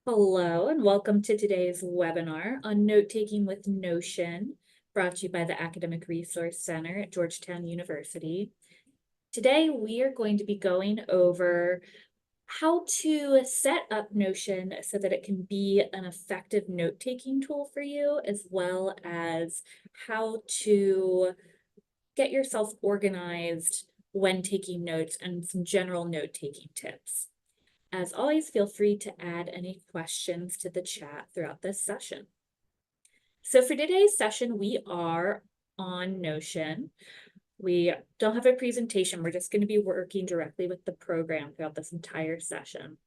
Hello and welcome to today's webinar on note-taking with Notion, brought to you by the Academic Resource Center at Georgetown University. Today we are going to be going over how to set up Notion so that it can be an effective note-taking tool for you, as well as how to get yourself organized when taking notes and some general note-taking tips. As always, feel free to add any questions to the chat throughout this session. So for today's session, we are on Notion. We don't have a presentation. We're just going to be working directly with the program throughout this entire session.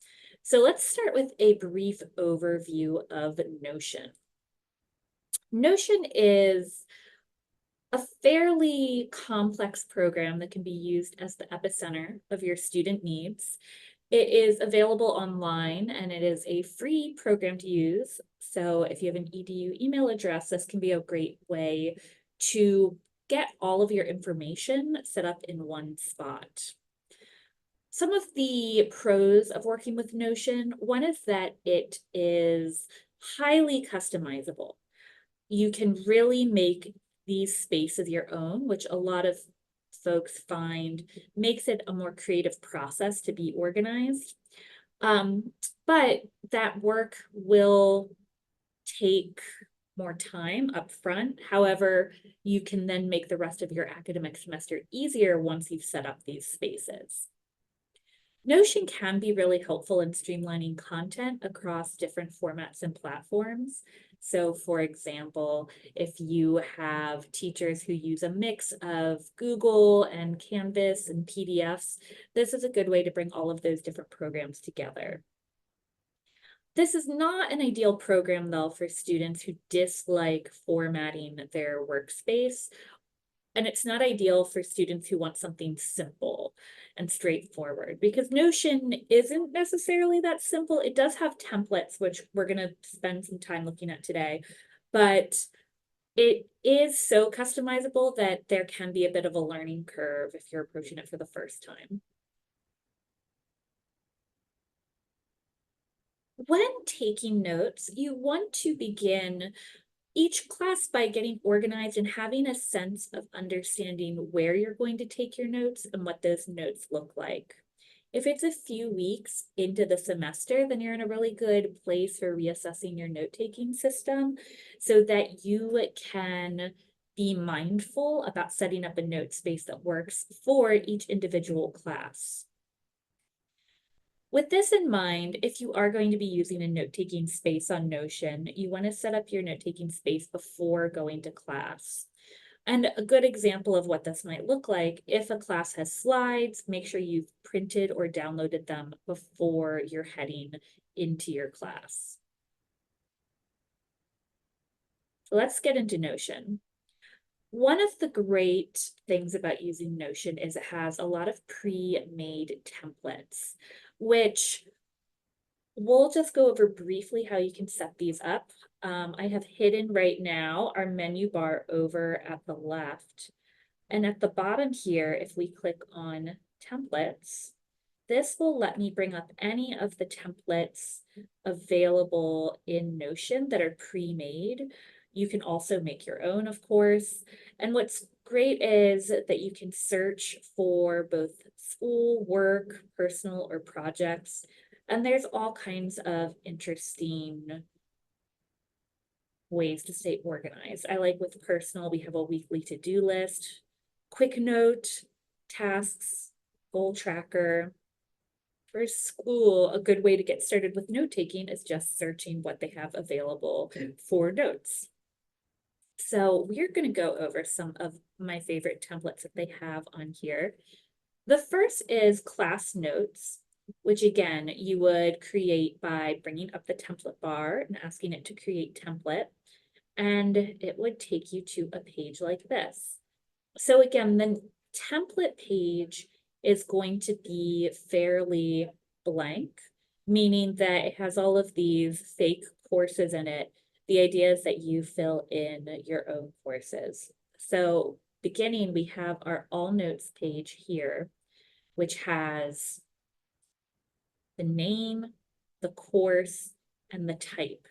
So let's start with a brief overview of Notion. Notion is a fairly complex program that can be used as the epicenter of your student needs. It is available online and it is a free program to use. So if you have an EDU email address, this can be a great way to get all of your information set up in one spot. Some of the pros of working with Notion, one is that it is highly customizable. You can really make these spaces your own, which a lot of folks find makes it a more creative process to be organized. But that work will take more time up front. However, you can then make the rest of your academic semester easier once you've set up these spaces. Notion can be really helpful in streamlining content across different formats and platforms. So for example, if you have teachers who use a mix of Google and Canvas and PDFs, this is a good way to bring all of those different programs together. This is not an ideal program, though, for students who dislike formatting their workspace. And it's not ideal for students who want something simple and straightforward, because Notion isn't necessarily that simple. It does have templates, which we're going to spend some time looking at today, but it is so customizable that there can be a bit of a learning curve if you're approaching it for the first time. When taking notes, you want to begin each class by getting organized and having a sense of understanding where you're going to take your notes and what those notes look like. If it's a few weeks into the semester, then you're in a really good place for reassessing your note-taking system so that you can be mindful about setting up a note space that works for each individual class. With this in mind, if you are going to be using a note-taking space on Notion, you want to set up your note-taking space before going to class. And a good example of what this might look like, if a class has slides, make sure you've printed or downloaded them before you're heading into your class. So let's get into Notion. One of the great things about using Notion is it has a lot of pre-made templates, which we'll just go over briefly how you can set these up. I have hidden right now our menu bar over at the left. And at the bottom here, if we click on templates, this will let me bring up any of the templates available in Notion that are pre-made. You can also make your own, of course. And what's great is that you can search for both school, work, personal, or projects. And there's all kinds of interesting ways to stay organized. I like with personal, we have a weekly to-do list, quick note, tasks, goal tracker. For school, a good way to get started with note-taking is just searching what they have available for notes. So we're going to go over some of my favorite templates that they have on here. The first is class notes, which again, you would create by bringing up the template bar and asking it to create template, and it would take you to a page like this. So again, the template page is going to be fairly blank, meaning that it has all of these fake courses in it. The idea is that you fill in your own courses. So beginning, we have our all notes page here, which has the name, the course, and the type.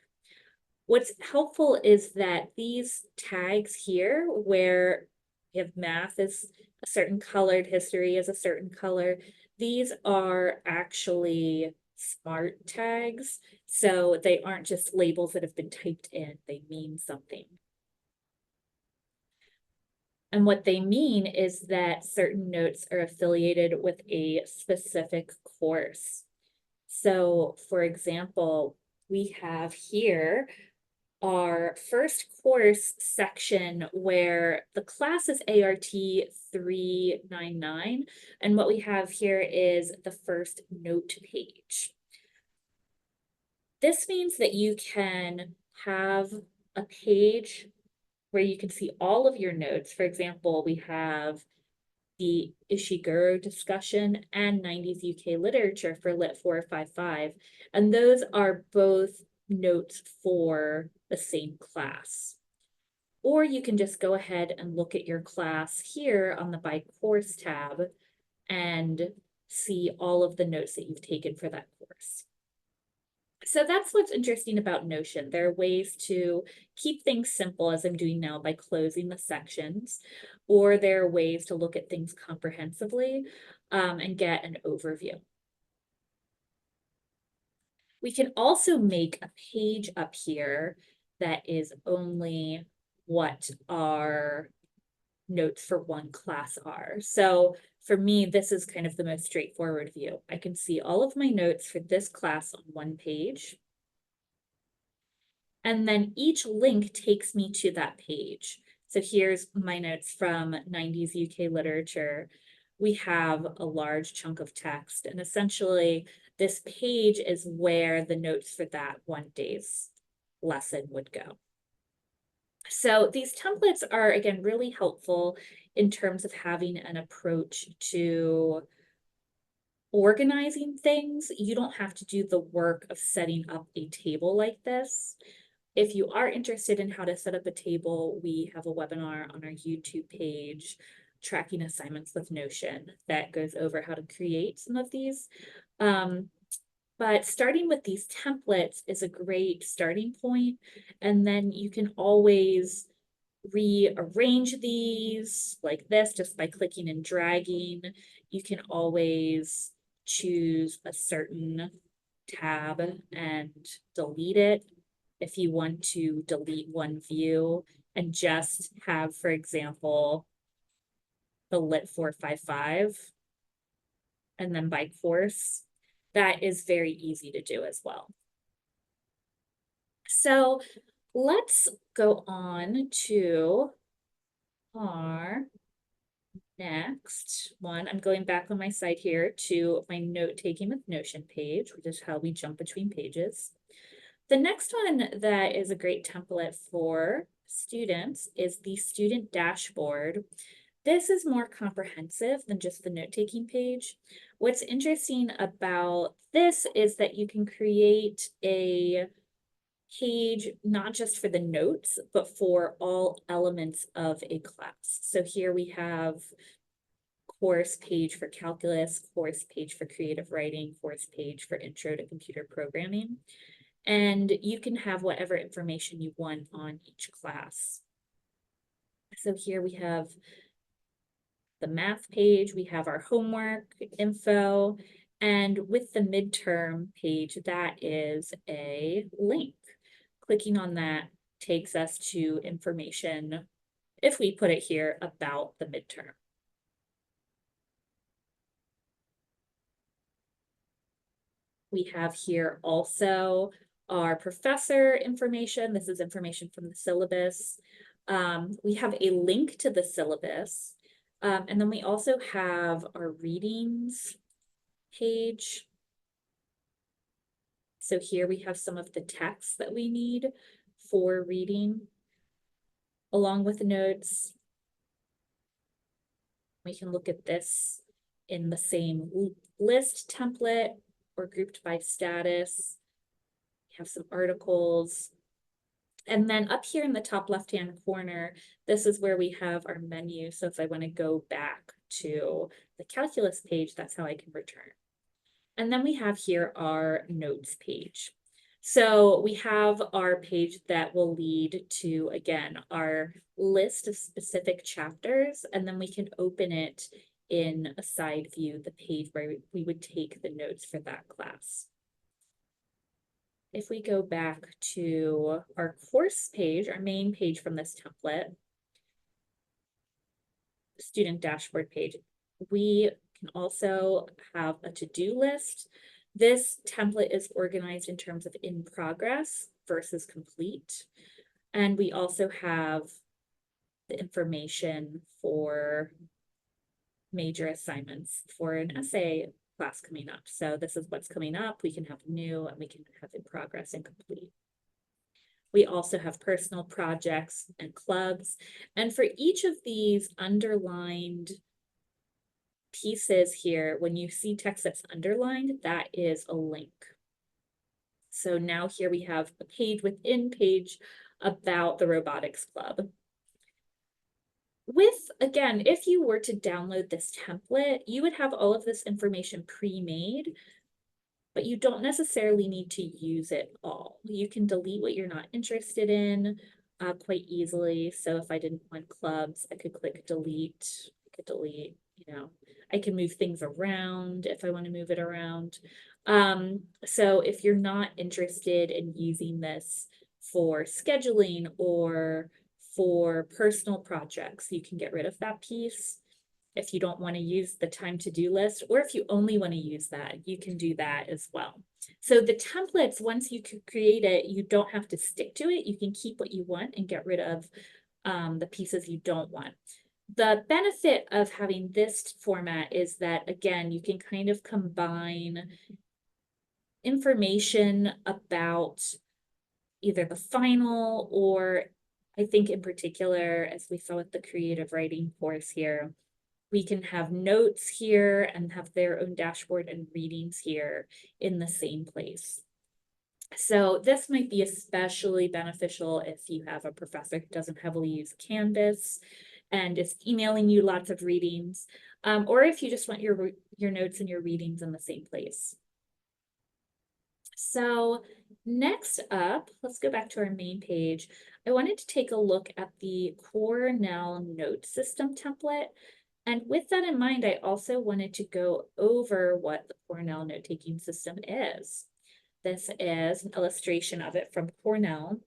What's helpful is that these tags here, where we have math is a certain colored, history is a certain color, these are actually smart tags. So they aren't just labels that have been typed in, they mean something. And what they mean is that certain notes are affiliated with a specific course. So for example, we have here our first course section where the class is ART 399. And what we have here is the first note page. This means that you can have a page where you can see all of your notes. For example, we have the Ishiguro discussion and 90s UK literature for Lit 455. And those are both notes for the same class. Or you can just go ahead and look at your class here on the by course tab and see all of the notes that you've taken for that course. So that's what's interesting about Notion. There are ways to keep things simple, as I'm doing now by closing the sections, or there are ways to look at things comprehensively and get an overview. We can also make a page up here that is only what our notes for one class are. So for me, this is kind of the most straightforward view. I can see all of my notes for this class on one page. And then each link takes me to that page. So here's my notes from 90s UK literature. We have a large chunk of text, and essentially this page is where the notes for that one day's lesson would go. So these templates are, again, really helpful in terms of having an approach to organizing things. You don't have to do the work of setting up a table like this. If you are interested in how to set up a table, we have a webinar on our YouTube page, Tracking Assignments with Notion, that goes over how to create some of these. But starting with these templates is a great starting point, and then you can always rearrange these like this just by clicking and dragging. You can always choose a certain tab and delete it if you want to delete one view and just have, for example, the Lit 455 and then by course. That is very easy to do as well. So let's go on to our next one. I'm going back on my site here to my note-taking with Notion page, which is how we jump between pages. The next one that is a great template for students is the student dashboard. This is more comprehensive than just the note-taking page. What's interesting about this is that you can create a page not just for the notes, but for all elements of a class. So here we have course page for calculus, course page for creative writing, course page for intro to computer programming. And you can have whatever information you want on each class. So here we have the math page, we have our homework info, and with the midterm page, that is a link. Clicking on that takes us to information, if we put it here, about the midterm. We have here also our professor information. This is information from the syllabus. We have a link to the syllabus. And then we also have our readings page. So here we have some of the text that we need for reading, along with the notes. We can look at this in the same list template or grouped by status. We have some articles. And then up here in the top left-hand corner, this is where we have our menu. So if I want to go back to the calculus page, that's how I can return. And then we have here our notes page. So we have our page that will lead to, again, our list of specific chapters, and then we can open it in a side view, the page where we would take the notes for that class. If we go back to our course page, our main page from this template, student dashboard page, we can also have a to-do list. This template is organized in terms of in progress versus complete. And we also have the information for major assignments for an essay class coming up. So this is what's coming up. We can have new and we can have in progress and complete. We also have personal projects and clubs. And for each of these underlined pieces here, when you see text that's underlined, that is a link. So now here we have a page within page about the robotics club. With, again, if you were to download this template, you would have all of this information pre-made, but you don't necessarily need to use it all. You can delete what you're not interested in quite easily. So if I didn't want clubs, I could click delete. I could delete, you know, I can move things around if I want to move it around. So if you're not interested in using this for scheduling or for personal projects, you can get rid of that piece. If you don't want to use the time to-do list, or if you only want to use that, you can do that as well. So the templates, once you create it, you don't have to stick to it. You can keep what you want and get rid of the pieces you don't want. The benefit of having this format is that, again, you can kind of combine information about either the final, or I think in particular, as we saw with the creative writing course here, we can have notes here and have their own dashboard and readings here in the same place. So this might be especially beneficial if you have a professor who doesn't heavily use Canvas and is emailing you lots of readings, or if you just want your notes and your readings in the same place. So next up, let's go back to our main page. I wanted to take a look at the Cornell note system template. And with that in mind, I also wanted to go over what the Cornell note-taking system is. This is an illustration of it from Cornell.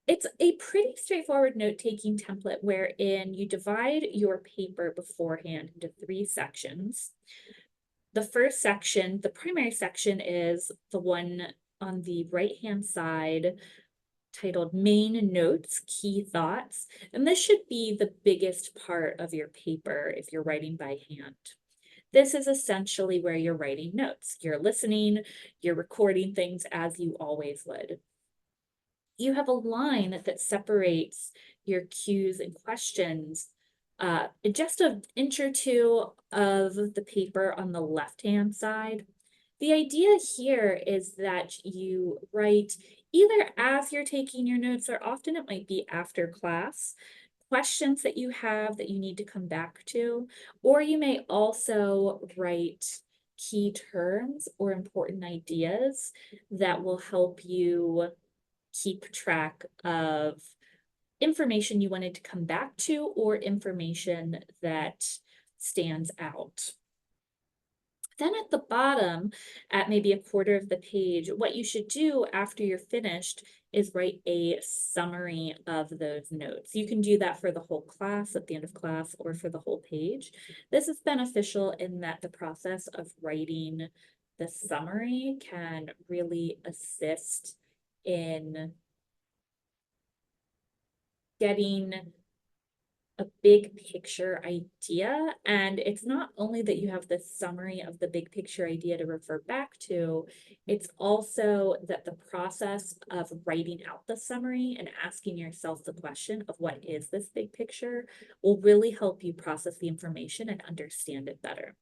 It's a pretty straightforward note-taking template wherein you divide your paper beforehand into 3 sections. The first section, the primary section, is the one on the right-hand side titled Main Notes, Key Thoughts. And this should be the biggest part of your paper if you're writing by hand. This is essentially where you're writing notes. You're listening, you're recording things as you always would. You have a line that separates your cues and questions, just an inch or two of the paper on the left-hand side. The idea here is that you write either as you're taking your notes, or often it might be after class, questions that you have that you need to come back to, or you may also write key terms or important ideas that will help you keep track of information you wanted to come back to or information that stands out. Then at the bottom, at maybe a quarter of the page, what you should do after you're finished is write a summary of those notes. You can do that for the whole class at the end of class or for the whole page. This is beneficial in that the process of writing the summary can really assist in getting a big picture idea. And it's not only that you have the summary of the big picture idea to refer back to, it's also that the process of writing out the summary and asking yourself the question of what is this big picture will really help you process the information and understand it better.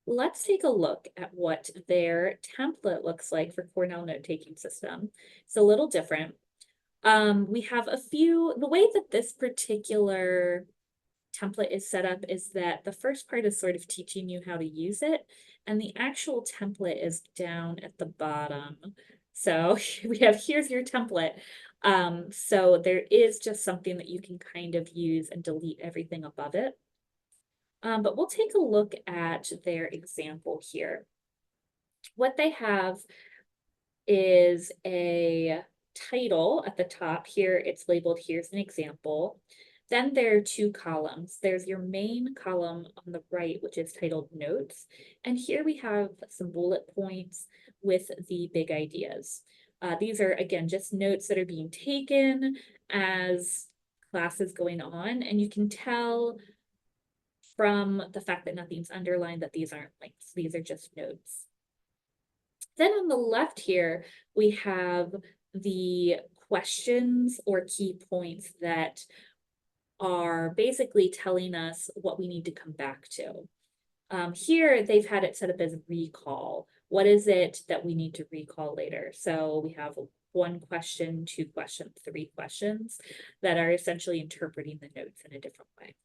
Let's take a look at what their template looks like for Cornell note-taking system. It's a little different. We have a few, the way that this particular template is set up is that the first part is sort of teaching you how to use it, and the actual template is down at the bottom. So we have, here's your template. So there is just something that you can kind of use and delete everything above it. But we'll take a look at their example here. What they have is a title at the top. Here it's labeled, here's an example. Then there are two columns. There's your main column on the right, which is titled Notes. And here we have some bullet points with the big ideas. These are, again, just notes that are being taken as class is going on. And you can tell from the fact that nothing's underlined that these aren't links. These are just notes. Then on the left here, we have the questions or key points that are basically telling us what we need to come back to. Here, they've had it set up as recall. What is it that we need to recall later? So we have 1 question, 2 questions, 3 questions that are essentially interpreting the notes in a different way.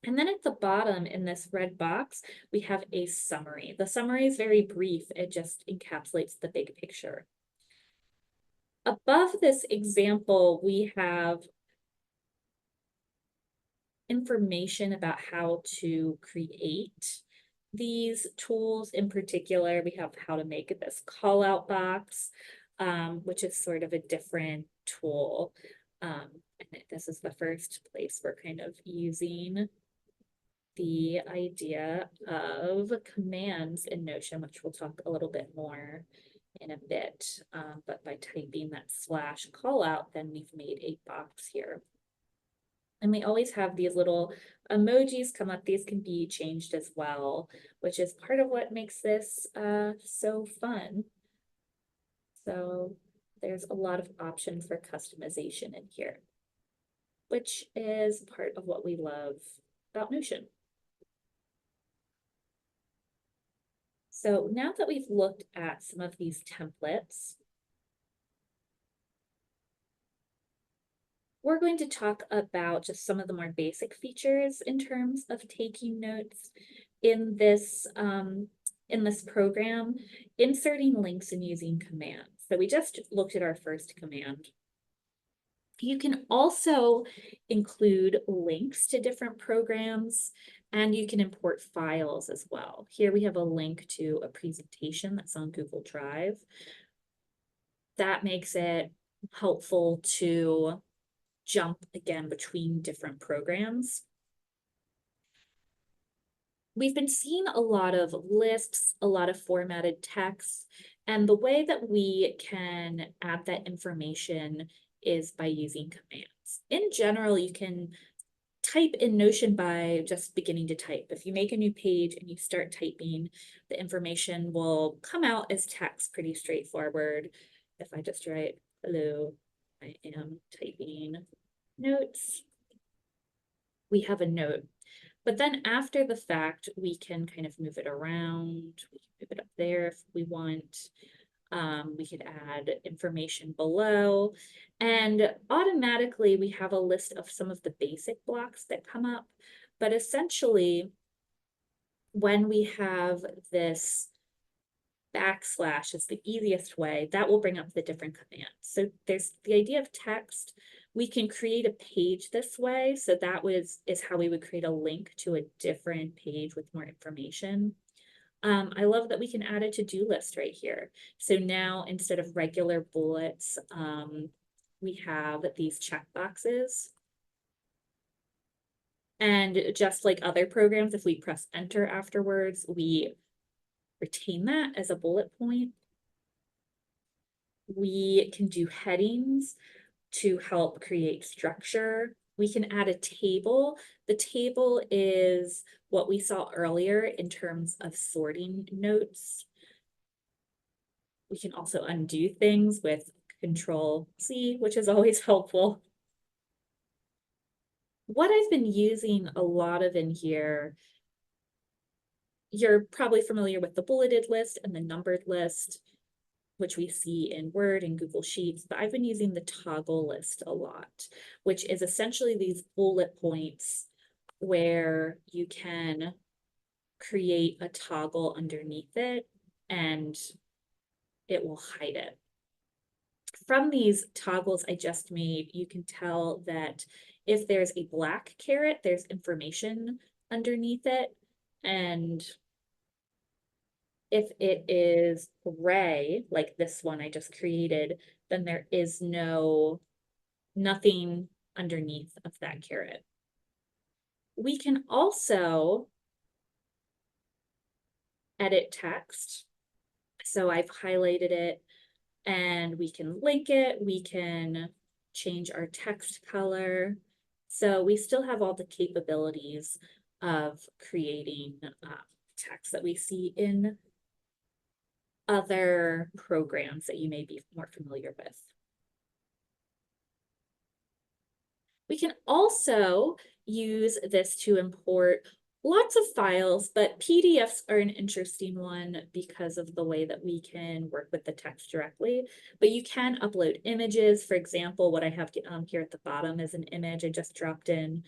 And then at the bottom in this red box, we have a summary. The summary is very brief. It just encapsulates the big picture. Above this example, we have information about how to create these tools. In particular, we have how to make this call out box, which is sort of a different tool. And this is the first place we're kind of using the idea of commands in Notion, which we'll talk a little bit more in a bit. But by typing that / call out, then we've made a box here. And we always have these little emojis come up. These can be changed as well, which is part of what makes this so fun. So there's a lot of options for customization in here, which is part of what we love about Notion. So now that we've looked at some of these templates, we're going to talk about just some of the more basic features in terms of taking notes in this program, inserting links and using commands. So we just looked at our first command. You can also include links to different programs, and you can import files as well. Here we have a link to a presentation that's on Google Drive. That makes it helpful to jump again between different programs. We've been seeing a lot of lists, a lot of formatted text, and the way that we can add that information is by using commands. In general, you can type in Notion by just beginning to type. If you make a new page and you start typing, the information will come out as text, pretty straightforward. If I just write, hello, I am typing notes, we have a note. But then after the fact, we can kind of move it around. We can move it up there if we want. We could add information below, and automatically we have a list of some of the basic blocks that come up. But essentially, when we have this / is the easiest way, that will bring up the different commands. So there's the idea of text. We can create a page this way. So that is how we would create a link to a different page with more information. I love that we can add a to-do list right here. So now instead of regular bullets, we have these check boxes. And just like other programs, if we press enter afterwards, we retain that as a bullet point. We can do headings to help create structure. We can add a table. The table is what we saw earlier in terms of sorting notes. We can also undo things with Control-C, which is always helpful. What I've been using a lot of in here, you're probably familiar with the bulleted list and the numbered list, which we see in Word and Google Sheets, but I've been using the toggle list a lot, which is essentially these bullet points where you can create a toggle underneath it and it will hide it. From these toggles I just made, you can tell that if there's a black caret, there's information underneath it. And if it is gray, like this one I just created, then there is nothing underneath of that caret. We can also edit text. So I've highlighted it and we can link it. We can change our text color. So we still have all the capabilities of creating text that we see in other programs that you may be more familiar with. We can also use this to import lots of files, but PDFs are an interesting one because of the way that we can work with the text directly. But you can upload images. For example, what I have here at the bottom is an image I just dropped in.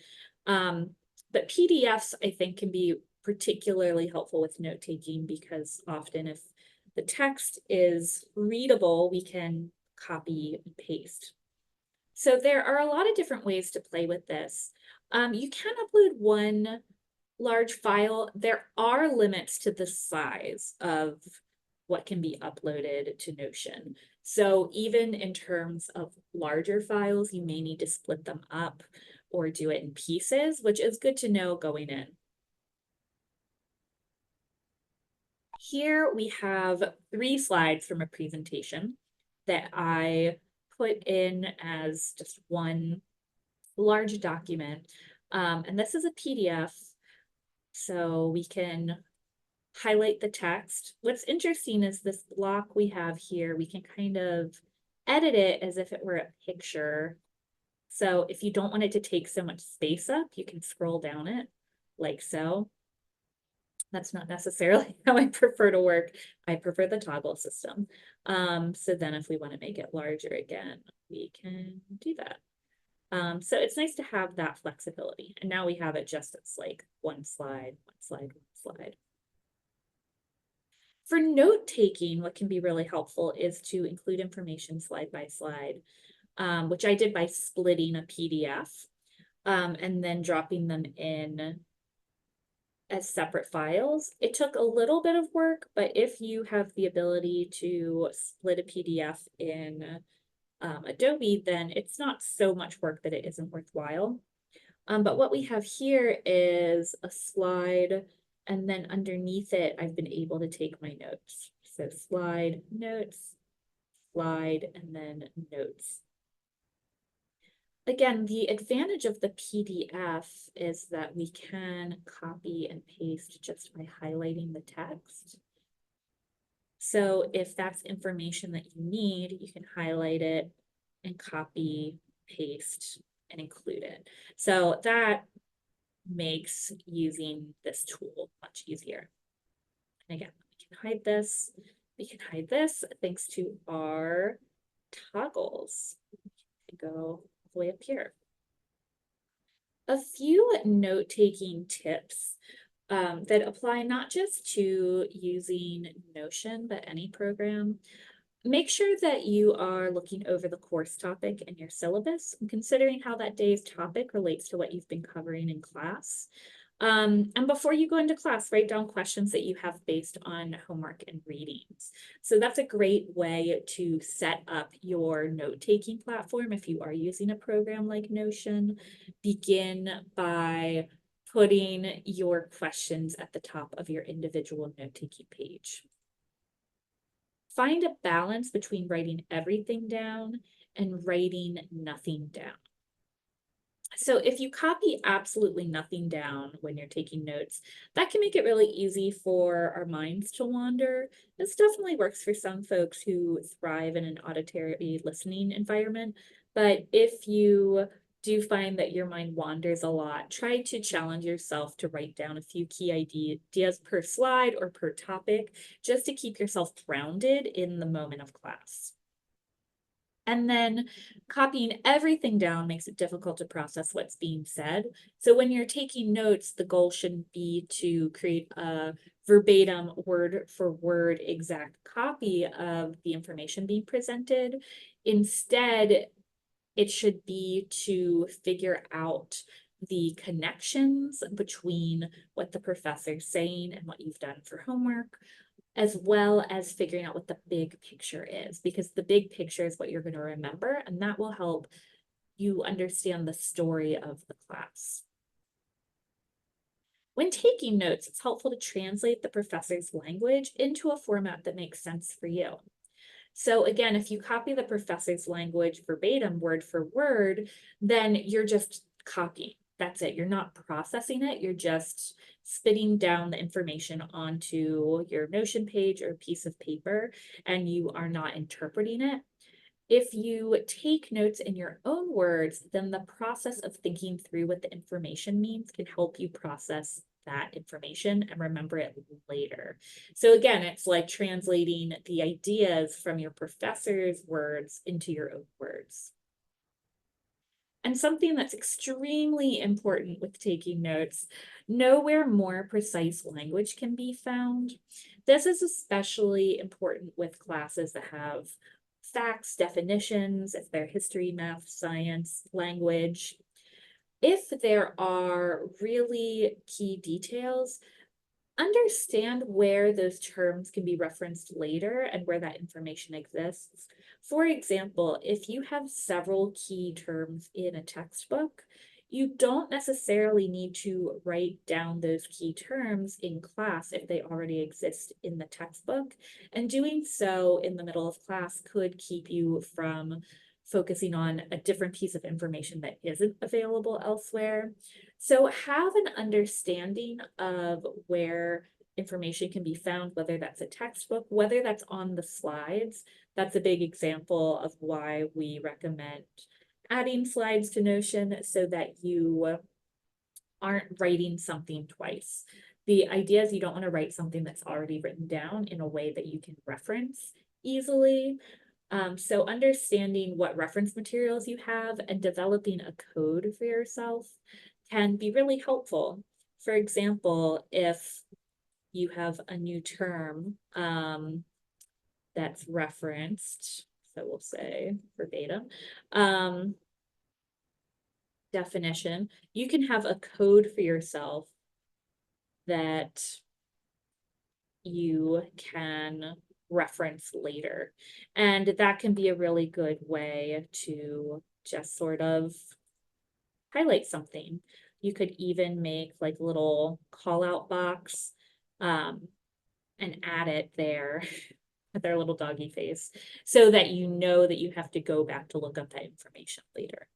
But PDFs, I think, can be particularly helpful with note-taking because often if the text is readable, we can copy and paste. So there are a lot of different ways to play with this. You can upload one large file. There are limits to the size of what can be uploaded to Notion. So even in terms of larger files, you may need to split them up or do it in pieces, which is good to know going in. Here we have 3 slides from a presentation that I put in as just one large document. And this is a PDF, so we can highlight the text. What's interesting is this block we have here, we can kind of edit it as if it were a picture. So if you don't want it to take so much space up, you can scroll down it like so. That's not necessarily how I prefer to work. I prefer the toggle system. So then if we want to make it larger again, we can do that. So it's nice to have that flexibility. And now we have it just as like one slide, one slide, one slide. For note taking, what can be really helpful is to include information slide by slide, which I did by splitting a PDF and then dropping them in as separate files. It took a little bit of work, but if you have the ability to split a PDF in Adobe, then it's not so much work that it isn't worthwhile. But what we have here is a slide, and then underneath it, I've been able to take my notes. So slide, notes, slide, and then notes. Again, the advantage of the PDF is that we can copy and paste just by highlighting the text. So if that's information that you need, you can highlight it and copy, paste, and include it. So that makes using this tool much easier. And again, we can hide this. We can hide this thanks to our toggles. We can go all the way up here. A few note-taking tips that apply not just to using Notion, but any program. Make sure that you are looking over the course topic in your syllabus and considering how that day's topic relates to what you've been covering in class. And before you go into class, write down questions that you have based on homework and readings. So that's a great way to set up your note-taking platform if you are using a program like Notion. Begin by putting your questions at the top of your individual note-taking page. Find a balance between writing everything down and writing nothing down. So if you copy absolutely nothing down when you're taking notes, that can make it really easy for our minds to wander. This definitely works for some folks who thrive in an auditory listening environment. But if you do find that your mind wanders a lot, try to challenge yourself to write down a few key ideas per slide or per topic, just to keep yourself grounded in the moment of class. And then copying everything down makes it difficult to process what's being said. So when you're taking notes, the goal shouldn't be to create a verbatim, word for word exact copy of the information being presented. Instead, it should be to figure out the connections between what the professor's saying and what you've done for homework, as well as figuring out what the big picture is, because the big picture is what you're going to remember, and that will help you understand the story of the class. When taking notes, it's helpful to translate the professor's language into a format that makes sense for you. So again, if you copy the professor's language verbatim, word for word, then you're just copying. That's it. You're not processing it. You're just spitting down the information onto your Notion page or piece of paper, and you are not interpreting it. If you take notes in your own words, then the process of thinking through what the information means can help you process that information and remember it later. So again, it's like translating the ideas from your professor's words into your own words. And something that's extremely important with taking notes, know where more precise language can be found. This is especially important with classes that have facts, definitions, if they're history, math, science, language. If there are really key details, understand where those terms can be referenced later and where that information exists. For example, if you have several key terms in a textbook, you don't necessarily need to write down those key terms in class if they already exist in the textbook. And doing so in the middle of class could keep you from focusing on a different piece of information that isn't available elsewhere. So have an understanding of where information can be found, whether that's a textbook, whether that's on the slides. That's a big example of why we recommend adding slides to Notion so that you aren't writing something twice. The idea is you don't want to write something that's already written down in a way that you can reference easily. So understanding what reference materials you have and developing a code for yourself can be really helpful. For example, if you have a new term that's referenced, so we'll say verbatim, definition, you can have a code for yourself that you can reference later. And that can be a really good way to just sort of highlight something. You could even make like a little call out box and add it there with their little doggy face so that you know that you have to go back to look up that information later.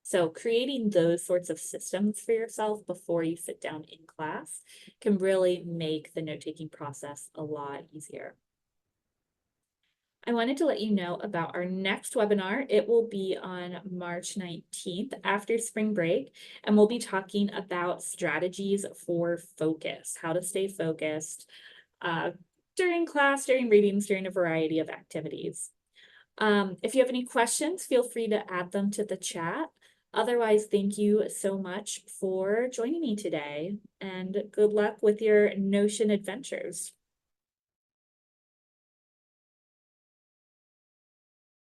So creating those sorts of systems for yourself before you sit down in class can really make the note-taking process a lot easier. I wanted to let you know about our next webinar. It will be on March 19th after spring break, and we'll be talking about strategies for focus, how to stay focused during class, during readings, during a variety of activities. If you have any questions, feel free to add them to the chat. Otherwise, thank you so much for joining me today, and good luck with your Notion adventures.